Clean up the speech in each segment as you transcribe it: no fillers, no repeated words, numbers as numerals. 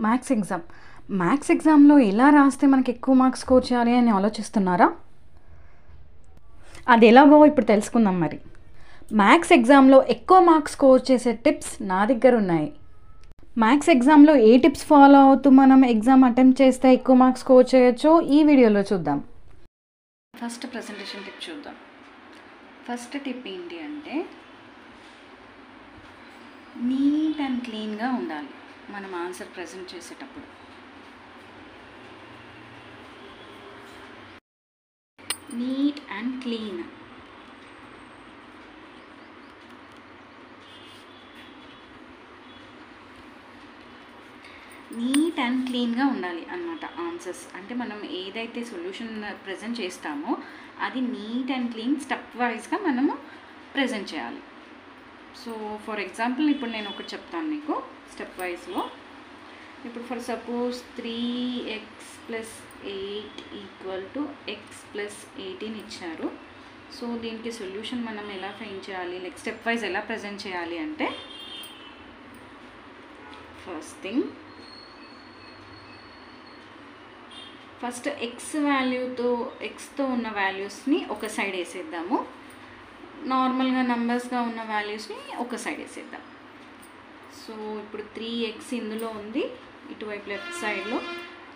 Maths ఎగ్జామ్లో ఎలా రాస్తే మనకి ఎక్కువ మార్క్స్ స్కోర్ చేయాలి అని ఆలోచిస్తున్నారా? అది ఎలాగో ఇప్పుడు తెలుసుకుందాం. మరి మ్యాథ్స్ ఎగ్జామ్లో ఎక్కువ మార్క్స్ స్కోర్ చేసే టిప్స్ నా దగ్గర ఉన్నాయి. మ్యాథ్స్ ఎగ్జామ్లో ఏ టిప్స్ ఫాలో అవుతూ మనం ఎగ్జామ్ అటెంప్ట్ చేస్తే ఎక్కువ మార్క్స్ స్కోర్ చేయొచ్చో ఈ వీడియోలో చూద్దాం. ఫస్ట్ ప్రెజెంటేషన్ టిప్ చూద్దాం. ఫస్ట్ టిప్ ఏంటి అంటే నీట్ అండ్ క్లీన్గా ఉండాలి మనం ఆన్సర్ ప్రజెంట్ చేసేటప్పుడు. Neat and clean. Neat and క్లీన్గా ఉండాలి అన్నమాట ఆన్సర్స్. అంటే మనం ఏదైతే సొల్యూషన్ ప్రజెంట్ చేస్తామో అది నీట్ అండ్ క్లీన్ స్టెప్ వైజ్గా మనము ప్రజెంట్ చేయాలి. సో ఫర్ ఎగ్జాంపుల్ ఇప్పుడు నేను ఒకటి చెప్తాను మీకు స్టెప్ వైజ్లో. ఇప్పుడు ఫర్ సపోజ్ 3x + 8 = x + 18 ఇచ్చారు. సో దీనికి సొల్యూషన్ మనం ఎలా ఫైండ్ చేయాలి, లైక్ స్టెప్ వైజ్ ఎలా ప్రజెంట్ చేయాలి అంటే, ఫస్ట్ ఎక్స్తో ఉన్న వాల్యూస్ని ఒక సైడ్ వేసేద్దాము. నార్మల్గా నంబర్స్గా ఉన్న వాల్యూస్ని ఒక సైడ్ వేసేద్దాం. సో ఇప్పుడు 3x ఇందులో ఉంది, ఇటువైపు లెఫ్ట్ సైడ్లో,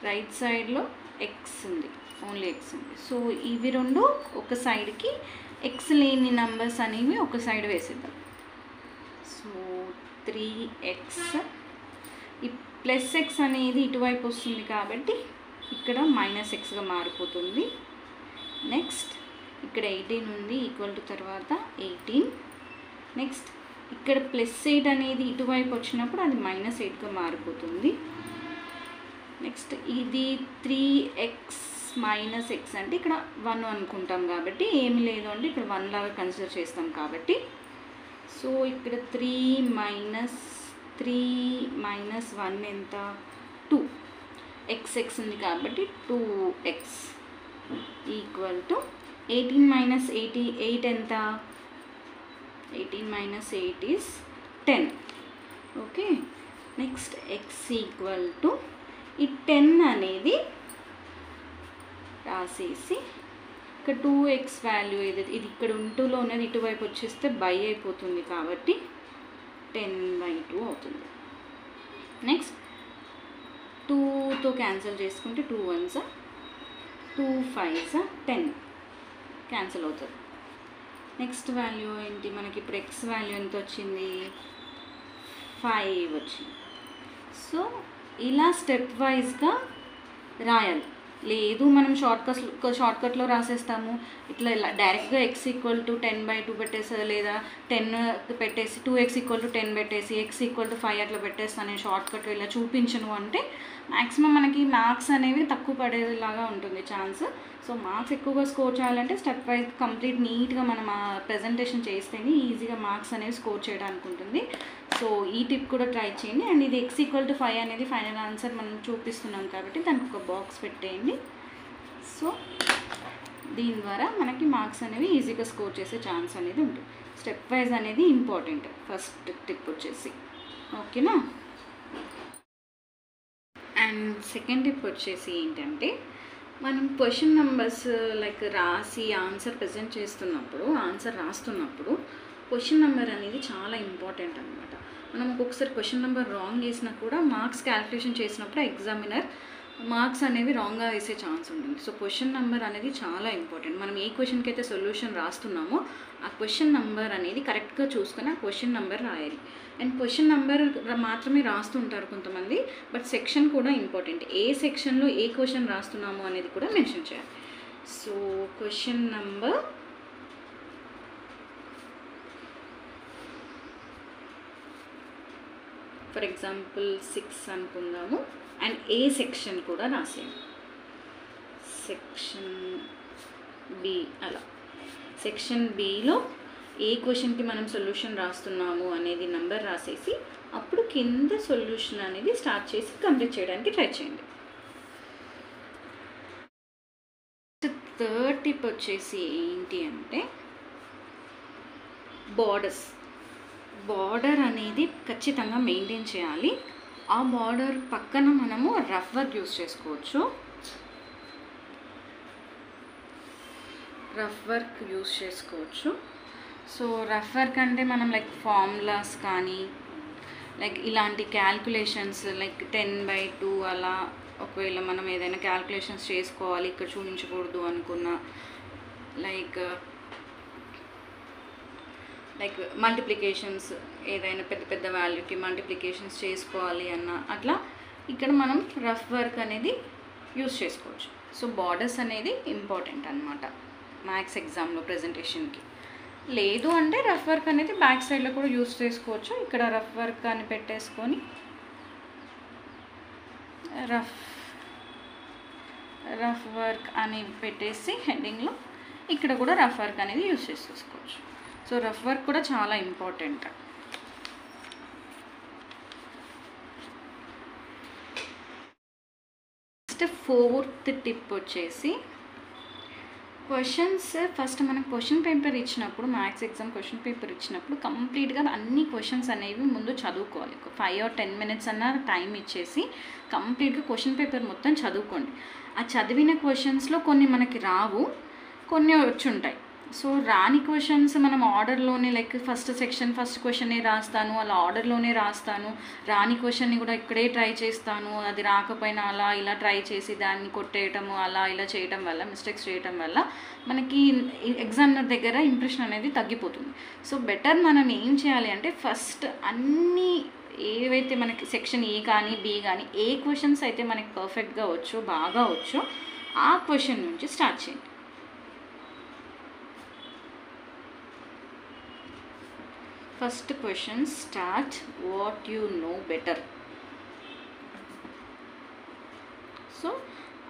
రైట్ సైడ్లో ఎక్స్ ఉంది, ఓన్లీ ఎక్స్ ఉంది. సో ఇవి రెండు ఒక సైడ్కి, ఎక్స్ లేని నంబర్స్ అనేవి ఒక సైడ్ వేసేద్దాం. సో 3x, ఈ +x అనేది ఇటువైపు వస్తుంది కాబట్టి ఇక్కడ -xగా మారిపోతుంది. నెక్స్ట్ ఇక్కడ 18 ఉంది, ఈక్వల్ టు తర్వాత 18. నెక్స్ట్ ఇక్కడ +8 అనేది ఇటువైపు వచ్చినప్పుడు అది -8గా మారిపోతుంది. నెక్స్ట్ ఇది 3x - x అంటే ఇక్కడ 1 అనుకుంటాం కాబట్టి ఏమి లేదు అంటే ఇక్కడ 1 లాగా కన్సిడర్ చేస్తాం కాబట్టి. సో ఇక్కడ 3 - 1 ఎంత, 2. x ఉంది కాబట్టి 2x ఈక్వల్ టు 18 - 8 ఎంత, 18 - 8 is 10. Okay. Next x equal to ఈ 10 అనేది రాసేసి ఇక్కడ 2x వాల్యూ ఇది ఇక్కడ ఉంటూలో ఉన్నది ఇటువైపు వచ్చేస్తే బై అయిపోతుంది కాబట్టి 10/2 అవుతుంది. నెక్స్ట్ 2తో క్యాన్సిల్ చేసుకుంటే 2 1s 2 5s 10 క్యాన్సిల్ అవుతుంది. నెక్స్ట్ వాల్యూ ఏంటి మనకి, ఇప్పుడు x వాల్యూ ఎంత వచ్చింది, 5 వచ్చింది. సో ఇలా స్టెప్ వైజ్గా రాయాలి. లేదు మనం షార్ట్కట్లో రాసేస్తాము, ఇట్లా డైరెక్ట్గా x = 10/2 పెట్టేసి, లేదా 10 పెట్టేసి 2x = 10 పెట్టేసి x = 5 అట్లా పెట్టేస్తాను నేను షార్ట్కట్ ఇలా చూపించను అంటే మ్యాక్సిమం మనకి మార్క్స్ అనేవి తక్కువ పడేలాగా ఉంటుంది ఛాన్స్. సో మార్క్స్ ఎక్కువగా స్కోర్ చేయాలంటే స్టెప్ వైజ్ కంప్లీట్ నీట్గా మనం ప్రజెంటేషన్ చేస్తేనే ఈజీగా మార్క్స్ అనేవి స్కోర్ చేయడానికి ఉంటుంది. సో ఈ టిప్ కూడా ట్రై చేయండి. అండ్ ఇది x = 5 అనేది ఫైనల్ ఆన్సర్ మనం చూపిస్తున్నాం కాబట్టి దానికి ఒక బాక్స్ పెట్టేయండి. సో దీని ద్వారా మనకి మార్క్స్ అనేవి ఈజీగా స్కోర్ చేసే ఛాన్స్ అనేది ఉంటుంది. స్టెప్ వైజ్ అనేది ఇంపార్టెంట్ ఫస్ట్ టిప్ వచ్చేసి. ఓకేనా. అండ్ సెకండ్ టిప్ వచ్చేసి ఏంటంటే, మనం క్వశ్చన్ నెంబర్స్ లైక్ రాసి ఆన్సర్ ప్రజెంట్ చేస్తున్నప్పుడు, ఆన్సర్ రాస్తున్నప్పుడు క్వశ్చన్ నెంబర్ అనేది చాలా ఇంపార్టెంట్ అనమాట. మనం ఒక్కొక్కసారి క్వశ్చన్ నెంబర్ రాంగ్ వేసినా కూడా మార్క్స్ క్యాలిక్యులేషన్ చేసినప్పుడు ఎగ్జామినర్ మార్క్స్ అనేవి రాంగ్గా వేసే ఛాన్స్ ఉంటుంది. సో క్వశ్చన్ నెంబర్ అనేది చాలా ఇంపార్టెంట్. మనం ఏ క్వశ్చన్కి అయితే సొల్యూషన్ రాస్తున్నామో ఆ క్వశ్చన్ నెంబర్ అనేది కరెక్ట్గా చూసుకొని ఆ క్వశ్చన్ నెంబర్ రాయాలి. అండ్ క్వశ్చన్ నెంబర్ మాత్రమే రాస్తుంటారు కొంతమంది, బట్ సెక్షన్ కూడా ఇంపార్టెంట్. ఏ సెక్షన్లో ఏ క్వశ్చన్ రాస్తున్నామో అనేది కూడా మెన్షన్ చేయాలి. So question number for example 6 అనుకుందాము. అండ్ ఏ సెక్షన్ కూడా రాసేయండి, సెక్షన్ బి. అలా సెక్షన్ బిలో ఏ క్వశ్చన్కి మనం సొల్యూషన్ రాస్తున్నాము అనేది నెంబర్ రాసేసి అప్పుడు కింద సొల్యూషన్ అనేది స్టార్ట్ చేసి కంప్లీట్ చేయడానికి ట్రై చేయండి. థర్డ్ టిప్ వచ్చేసి ఏంటి అంటే, బార్డర్ అనేది ఖచ్చితంగా మెయింటైన్ చేయాలి. ఆ బార్డర్ పక్కన మనము రఫ్ వర్క్ యూస్ చేసుకోవచ్చు. సో రఫ్ వర్క్ అంటే మనం లైక్ ఫార్ములాస్ కానీ లైక్ ఇలాంటి క్యాల్కులేషన్స్ లైక్ 10/2 అలా ఒకవేళ మనం ఏదైనా క్యాల్కులేషన్స్ చేసుకోవాలి ఇక్కడ చూపించకూడదు అనుకున్న లైక్ మల్టిప్లికేషన్స్ ఏదైనా పెద్ద పెద్ద వాల్యూకి మల్టిప్లికేషన్స్ చేసుకోవాలి అన్న అట్లా ఇక్కడ మనం రఫ్ వర్క్ అనేది యూస్ చేసుకోవచ్చు. సో బార్డర్స్ అనేది ఇంపార్టెంట్ అన్నమాట మ్యాథ్స్ ఎగ్జామ్లో ప్రెజెంటేషన్కి. లేదు అంటే రఫ్ వర్క్ అనేది బ్యాక్ సైడ్లో కూడా యూస్ చేసుకోవచ్చు. ఇక్కడ రఫ్ వర్క్ అని పెట్టేసుకొని రఫ్ వర్క్ అని పెట్టేసి హెడ్డింగ్లో ఇక్కడ కూడా రఫ్ వర్క్ అనేది యూస్ చేసుకోవచ్చు. సో రఫ్ వర్క్ కూడా చాలా ఇంపార్టెంట్. నెక్స్ట్ 4th టిప్ వచ్చేసి క్వశ్చన్స్. ఫస్ట్ మనకు క్వశ్చన్ పేపర్ ఇచ్చినప్పుడు మ్యాథ్స్ ఎగ్జామ్ క్వశ్చన్ పేపర్ ఇచ్చినప్పుడు కంప్లీట్గా అన్ని క్వశ్చన్స్ అనేవి ముందు చదువుకోవాలి. 5 or 10 minutes అన్న టైం ఇచ్చేసి కంప్లీట్గా క్వశ్చన్ పేపర్ మొత్తం చదువుకోండి. ఆ చదివిన క్వశ్చన్స్లో కొన్ని మనకి రావు, కొన్ని వచ్చి ఉంటాయి. సో రాని క్వశ్చన్స్ మనం ఆర్డర్లోనే లైక్ ఫస్ట్ క్వశ్చనే రాస్తాను, అలా ఆర్డర్లోనే రాస్తాను. రాని క్వశ్చన్ని కూడా ఇక్కడే ట్రై చేస్తాను. అది రాకపోయినా అలా ఇలా ట్రై చేసి దాన్ని కొట్టేయటము అలా ఇలా చేయటం వల్ల మిస్టేక్స్ చేయటం వల్ల మనకి ఎగ్జామినర్ దగ్గర ఇంప్రెషన్ అనేది తగ్గిపోతుంది. సో బెటర్ మనం ఏం చేయాలి అంటే ఫస్ట్ అన్నీ ఏవైతే మనకి సెక్షన్ ఏ కానీ బి కానీ ఏ క్వశ్చన్స్ అయితే మనకి పర్ఫెక్ట్గా వచ్చో బాగా వచ్చో ఆ క్వశ్చన్ నుంచి స్టార్ట్ చేయండి. First question start what you know better. So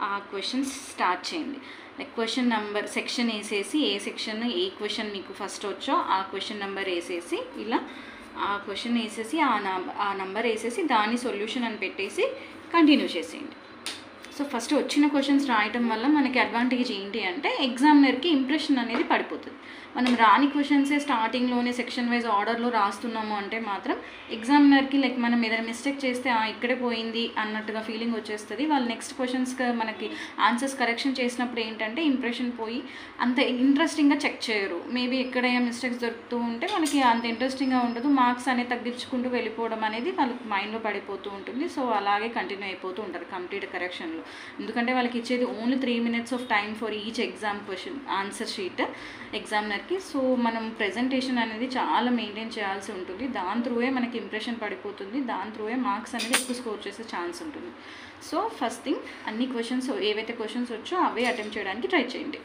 ఆ క్వశ్చన్స్ స్టార్ట్ చేయండి. లైక్ క్వశ్చన్ నెంబర్ సెక్షన్ వేసేసి ఏ సెక్షన్ ఏ క్వశ్చన్ మీకు ఫస్ట్ వచ్చో ఆ క్వశ్చన్ నెంబర్ వేసేసి ఇలా ఆ క్వశ్చన్ వేసేసి ఆ నెంబర్ వేసేసి దాని సొల్యూషన్ అని పెట్టేసి కంటిన్యూ చేసేయండి. సో ఫస్ట్ వచ్చిన క్వశ్చన్స్ రాయటం వల్ల మనకి అడ్వాంటేజ్ ఏంటి అంటే ఎగ్జామినర్కి ఇంప్రెషన్ అనేది పడిపోతుంది. మనం రాని క్వశ్చన్సే స్టార్టింగ్లోనే సెక్షన్ వైజ్ ఆర్డర్లో రాస్తున్నాము అంటే మాత్రం ఎగ్జామినర్కి లైక్ మనం ఏదైనా మిస్టేక్ చేస్తే ఇక్కడే పోయింది అన్నట్టుగా ఫీలింగ్ వచ్చేస్తుంది. వాళ్ళు నెక్స్ట్ క్వశ్చన్స్ మనకి ఆన్సర్స్ కరెక్షన్ చేసినప్పుడు ఏంటంటే ఇంప్రెషన్ పోయి అంత ఇంట్రెస్టింగ్గా చెక్ చేయరు. మేబీ ఎక్కడైనా మిస్టేక్స్ దొరుకుతూ ఉంటే మనకి అంత ఇంట్రెస్టింగ్గా ఉండదు, మార్క్స్ అనేది తగ్గించుకుంటూ వెళ్ళిపోవడం అనేది వాళ్ళకి మైండ్లో పడిపోతూ ఉంటుంది. సో అలాగే కంటిన్యూ అయిపోతూ ఉంటారు కంప్లీట్ కరెక్షన్లో. ఎందుకంటే వాళ్ళకి ఇచ్చేది only 3 minutes of time for each exam question answer sheet ఎగ్జామినర్కి. సో మనం ప్రెజెంటేషన్ అనేది చాలా మెయింటైన్ చేయాల్సి ఉంటుంది. దాని త్రూవే మనకి ఇంప్రెషన్ పడిపోతుంది, దాని త్రూవే మార్క్స్ అనేది ఎక్కువ స్కోర్ చేసే ఛాన్స్ ఉంటుంది. సో ఫస్ట్ థింగ్ అన్ని క్వశ్చన్స్ ఏవైతే క్వశ్చన్స్ వచ్చో అవే అటెంప్ట్ చేయడానికి ట్రై చేయండి.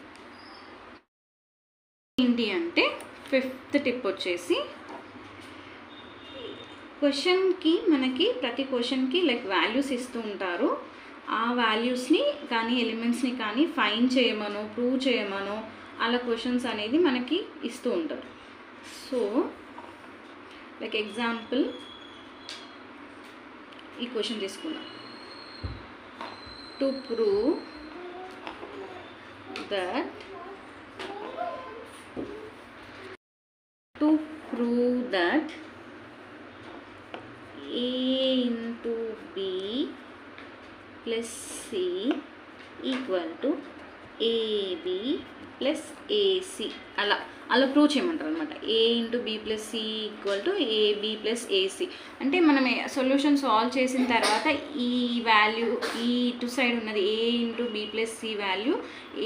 ఏంటి అంటే 5th టిప్ వచ్చేసి క్వశ్చన్కి మనకి ప్రతి క్వశ్చన్కి లైక్ వాల్యూస్ ఇస్తూ ఉంటారు. ఆ వాల్యూస్ని కానీ ఎలిమెంట్స్ని కానీ ఫైండ్ చేయమనో ప్రూవ్ చేయమనో అలా క్వశ్చన్స్ అనేది మనకి ఇస్తూ ఉంటారు. సో లైక్ ఎగ్జాంపుల్ ఈ క్వశ్చన్ తీసుకుందాం. To prove that A into B plus C equal to AB plus AC అలా ప్రూవ్ చేయమంటారు అనమాట. A into B plus C equal to AB plus AC అంటే మనం సొల్యూషన్ సాల్వ్ చేసిన తర్వాత ఈ వాల్యూ ఈ ఇటు సైడ్ ఉన్నది A into B plus C value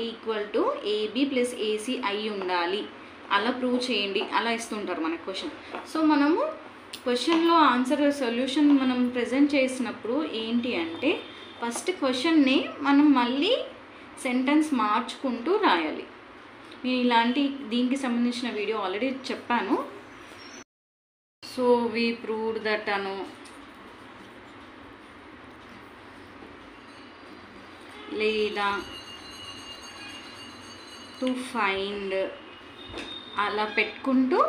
equal to AB plus AC అయి ఉండాలి, అలా ప్రూవ్ చేయండి అలా ఇస్తుంటారు మనకు క్వశ్చన్. సో మనము క్వశ్చన్లో ఆన్సర్ సొల్యూషన్ మనం ప్రజెంట్ చేసినప్పుడు ఏంటి అంటే ఫస్ట్ క్వశ్చన్ని మనం మళ్ళీ సెంటెన్స్ మార్చుకుంటూ రాయాలి. నేను ఇలాంటి దీనికి సంబంధించిన వీడియో ఆల్రెడీ చెప్పాను. సో వి ప్రూవ్డ్ దట్ అను లేదా టు ఫైండ్ అలా పెట్టుకుంటూ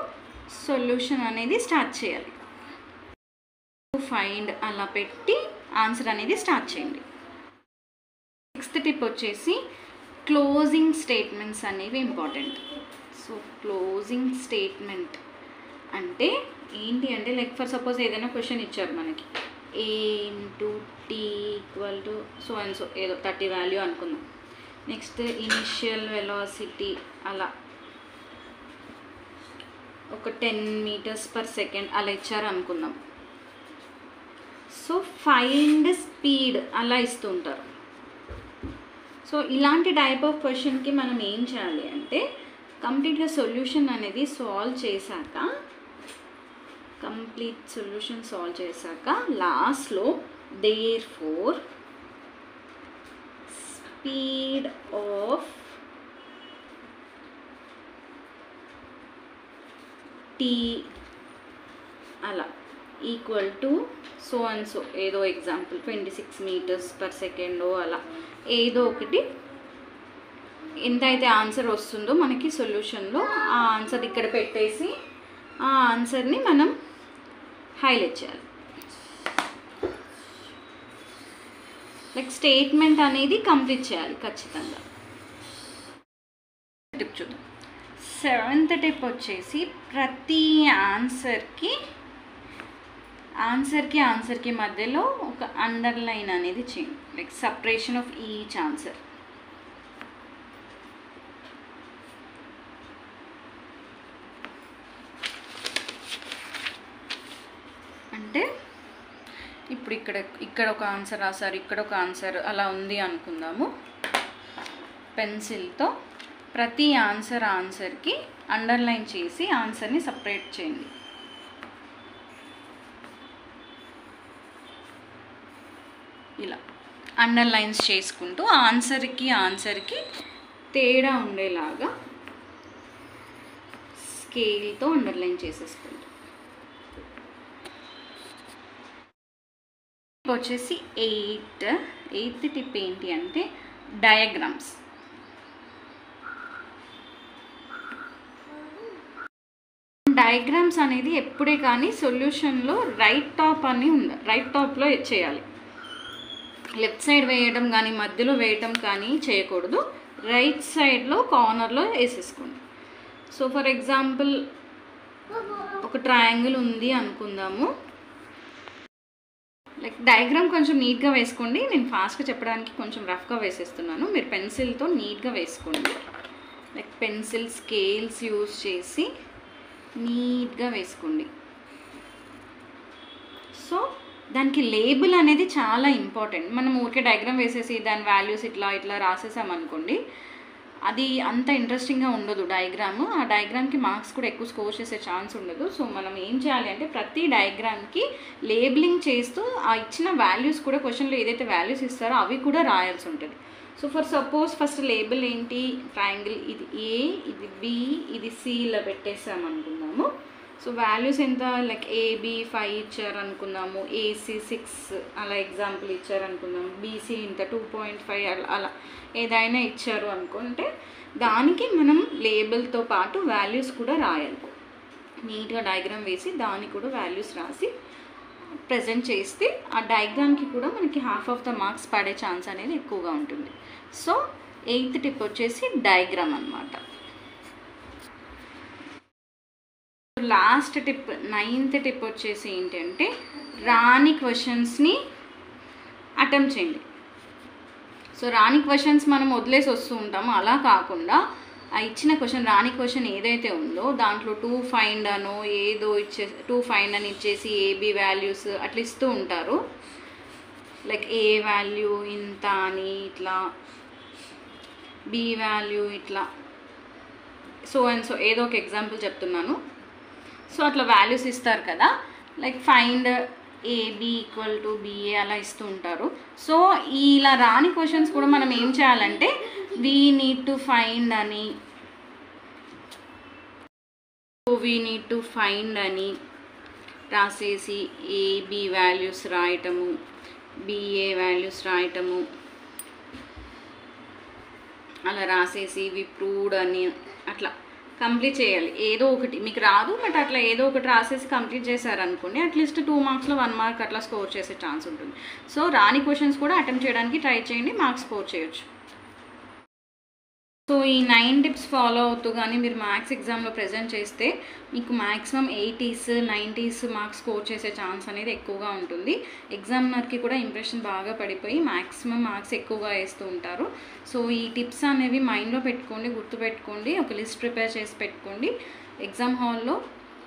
సొల్యూషన్ అనేది స్టార్ట్ చేయాలి. టు ఫైండ్ అలా పెట్టి ఆన్సర్ అనేది స్టార్ట్ చేయండి. 6th టిప్ వచ్చేసి క్లోజింగ్ స్టేట్మెంట్స్ అనేవి ఇంపార్టెంట్. సో క్లోజింగ్ స్టేట్మెంట్ అంటే ఏంటి అంటే లైక్ ఫర్ సపోజ్ ఏదైనా క్వశ్చన్ ఇచ్చారు మనకి, a into T equal to so and so ఏదో 30 వాల్యూ అనుకుందాం. నెక్స్ట్ ఇనిషియల్ వెలాసిటీ అలా ఒక 10 meters per second అలా ఇచ్చారు అనుకుందాం. సో ఫైండ్ స్పీడ్ అలా ఇస్తూ ఉంటారు. సో ఇలాంటి టైప్ ఆఫ్ క్వశ్చన్కి మనం ఏం చేయాలి అంటే కంప్లీట్గా సొల్యూషన్ అనేది సాల్వ్ చేశాక లాస్ట్లో therefore speed of T అలా equal to so and so ఏదో ఎగ్జాంపుల్ 26 meters per second అలా ఏదో ఒకటి ఎంత అయితే ఆన్సర్ వస్తుందో మనకి సొల్యూషన్లో ఆ ఆన్సర్ ఇక్కడ పెట్టేసి ఆ ఆన్సర్ని మనం హైలైట్ చేయాలి. లైక్ స్టేట్మెంట్ అనేది కంప్లీట్ చేయాలి ఖచ్చితంగా. టిప్ చూద్దాం. 7th టిప్ వచ్చేసి ప్రతి ఆన్సర్కి మధ్యలో ఒక అండర్లైన్ అనేది చేయండి. Like separation of each answer. అంటే ఇప్పుడు ఇక్కడ ఒక ఆన్సర్ రాశారు, ఇక్కడ ఒక ఆన్సర్ అలా ఉంది అనుకుందాము. పెన్సిల్తో ప్రతి ఆన్సర్కి అండర్లైన్ చేసి ఆన్సర్ని సపరేట్ చేయండి. ఇలా అండర్లైన్స్ చేసుకుంటూ ఆన్సర్కి తేడా ఉండేలాగా స్కేల్తో అండర్లైన్ చేసేసుకోండి. వచ్చేసి 8th టిప్ ఏంటి అంటే డయాగ్రామ్స్. డయాగ్రామ్స్ అనేది ఎప్పుడే కానీ సొల్యూషన్లో రైట్ టాప్లో చేయాలి. లెఫ్ట్ సైడ్ వేయడం కానీ మధ్యలో వేయటం కానీ చేయకూడదు. రైట్ సైడ్లో కార్నర్లో వేసేసుకోండి. సో ఫర్ ఎగ్జాంపుల్ ఒక ట్రయాంగిల్ ఉంది అనుకుందాము. లైక్ డయాగ్రామ్ కొంచెం నీట్గా వేసుకోండి. నేను ఫాస్ట్గా చెప్పడానికి కొంచెం రఫ్గా వేసేస్తున్నాను. మీరు పెన్సిల్తో నీట్గా వేసుకోండి. లైక్ పెన్సిల్ స్కేల్స్ యూజ్ చేసి నీట్గా వేసుకోండి. సో దానికి లేబుల్ అనేది చాలా ఇంపార్టెంట్. మనం ఊరికే డయాగ్రామ్ వేసేసి దాని వాల్యూస్ ఇట్లా రాసేసామనుకోండి, అది అంత ఇంట్రెస్టింగ్గా ఉండదు డయాగ్రామ్. ఆ డయాగ్రామ్కి మార్క్స్ కూడా ఎక్కువ స్కోర్ చేసే ఛాన్స్ ఉండదు. సో మనం ఏం చేయాలి అంటే ప్రతి డయాగ్రామ్కి లేబులింగ్ చేస్తూ ఆ ఇచ్చిన వాల్యూస్ కూడా క్వశ్చన్లో ఏదైతే వాల్యూస్ ఇస్తారో అవి కూడా రాయాల్సి ఉంటుంది. So for suppose first label ఏంటి, ట్రయాంగిల్ ఇది ఏ, ఇది బి, ఇది సి ఇలా పెట్టేసామనుకుందాము. సో వాల్యూస్ ఎంత, లైక్ ఏబి 5 ఇచ్చారు అనుకుందాము, ఏసీ 6 అలా ఎగ్జాంపుల్ ఇచ్చారు అనుకుందాము, బీసీ ఇంత 2.5 అలా ఏదైనా ఇచ్చారు అనుకుంటే దానికి మనం లేబుల్తో పాటు వాల్యూస్ కూడా రాయాలి. నీట్గా డయాగ్రామ్ వేసి దానికి కూడా వాల్యూస్ రాసి ప్రజెంట్ చేస్తే ఆ డయాగ్రామ్కి కూడా మనకి ½ ఆఫ్ ద మార్క్స్ పడే ఛాన్స్ అనేది ఎక్కువగా ఉంటుంది. సో 8th టిప్ వచ్చేసి డయాగ్రామ్ అన్నమాట. లాస్ట్ టిప్ 9th టిప్ వచ్చేసి ఏంటంటే రాని క్వశ్చన్స్ని అటెంప్ట్ చేయండి. సో రాని క్వశ్చన్స్ మనం వదిలేసి వస్తూ ఉంటాము. అలా కాకుండా ఆ ఇచ్చిన క్వశ్చన్, రాని క్వశ్చన్ ఏదైతే ఉందో దాంట్లో 2 ఫైండ్ అనో ఏదో 2 ఫైండ్ అని ఇచ్చేసి ఏబి వాల్యూస్ అట్లా ఇస్తూ ఉంటారు. లైక్ ఏ వాల్యూ ఇంత అని ఇట్లా, బి వాల్యూ ఇట్లా, సో అండ్ సో ఏదో ఒక ఎగ్జాంపుల్ చెప్తున్నాను. సో అట్లా వాల్యూస్ ఇస్తారు కదా, like find AB equal to BA అలా ఇస్తూ ఉంటారు. సో ఇలా రాని క్వశ్చన్స్ కూడా మనం ఏం చేయాలంటే వీ నీడ్ టు ఫైండ్ అని రాసేసి ఏబి వాల్యూస్ రాయటము, బిఏ వాల్యూస్ రాయటము అలా రాసేసి వి ప్రూవ్డ్ అని అట్లా కంప్లీట్ చేయాలి. ఏదో ఒకటి మీకు రాదు బట్ అట్లా ఏదో ఒకటి రాసేసి కంప్లీట్ చేశారనుకోండి, అట్లీస్ట్ 2 మార్క్స్లో 1 మార్క్ అట్లా స్కోర్ చేసే ఛాన్స్ ఉంటుంది. సో రాని క్వశ్చన్స్ కూడా అటెంప్ట్ చేయడానికి ట్రై చేయండి, మార్క్స్ స్కోర్ చేయొచ్చు. సో ఈ 9 టిప్స్ ఫాలో అవుతూ కానీ మీరు మ్యాథ్స్ ఎగ్జామ్లో ప్రజెంట్ చేస్తే మీకు maximum 80s 90s marks score చేసే ఛాన్స్ అనేది ఎక్కువగా ఉంటుంది. ఎగ్జామినర్కి కూడా ఇంప్రెషన్ బాగా పడిపోయి మ్యాక్సిమం మార్క్స్ ఎక్కువగా వేస్తూ ఉంటారు. సో ఈ టిప్స్ అనేవి మైండ్లో పెట్టుకోండి, గుర్తుపెట్టుకోండి, ఒక లిస్ట్ ప్రిపేర్ చేసి పెట్టుకోండి. ఎగ్జామ్ హాల్లో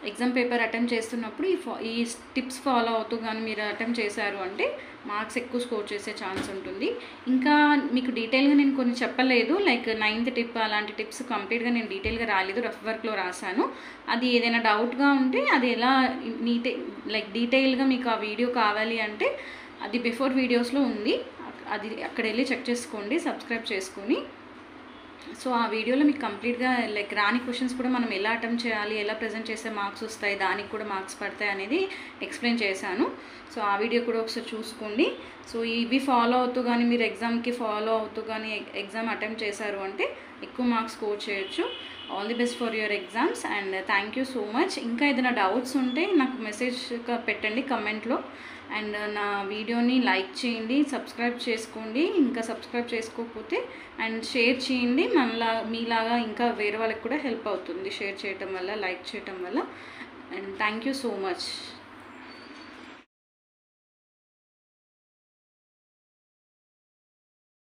ఎగ్జామ్ పేపర్ అటెంప్ట్ చేస్తున్నప్పుడు ఈ టిప్స్ ఫాలో అవుతూ కానీ మీరు అటెంప్ట్ చేశారు అంటే మార్క్స్ ఎక్కువ స్కోర్ చేసే ఛాన్స్ ఉంటుంది. ఇంకా మీకు డీటెయిల్గా నేను కొన్ని చెప్పలేదు, లైక్ 9th టిప్ అలాంటి టిప్స్ కంప్లీట్గా నేను డీటెయిల్గా రాలేదు, రఫ్ వర్క్లో రాశాను. అది ఏదైనా డౌట్గా ఉంటే అది ఎలా లైక్ డీటెయిల్గా మీకు ఆ వీడియో కావాలి అంటే అది బిఫోర్ వీడియోస్లో ఉంది, అది అక్కడ వెళ్ళి చెక్ చేసుకోండి, సబ్స్క్రైబ్ చేసుకొని. సో ఆ వీడియోలో మీకు కంప్లీట్గా లైక్ రాని క్వశ్చన్స్ కూడా మనం ఎలా అటెంప్ట్ చేయాలి, ఎలా ప్రజెంట్ చేస్తే మార్క్స్ వస్తాయి, దానికి కూడా మార్క్స్ పడతాయి అనేది ఎక్స్ప్లెయిన్ చేశాను. సో ఆ వీడియో కూడా ఒకసారి చూసుకోండి. సో ఇవి ఫాలో అవుతూ కానీ మీరు ఎగ్జామ్కి ఫాలో అవుతూ కానీ ఎగ్జామ్ అటెంప్ట్ చేశారు అంటే ఎక్కువ మార్క్స్ స్కోర్ చేయొచ్చు. All the best for your exams and thank you so much. ఇంకా ఏదైనా డౌట్స్ ఉంటే నాకు మెసేజ్ పెట్టండి కమెంట్లో. అండ్ నా వీడియోని లైక్ చేయండి, సబ్స్క్రైబ్ చేసుకోండి, ఇంకా సబ్స్క్రైబ్ చేసుకోకపోతే అండ్ షేర్ చేయండి. మీలాగా ఇంకా వేరే వాళ్ళకి కూడా హెల్ప్ అవుతుంది షేర్ చేయటం వల్ల, లైక్ చేయటం వల్ల. And thank you so much.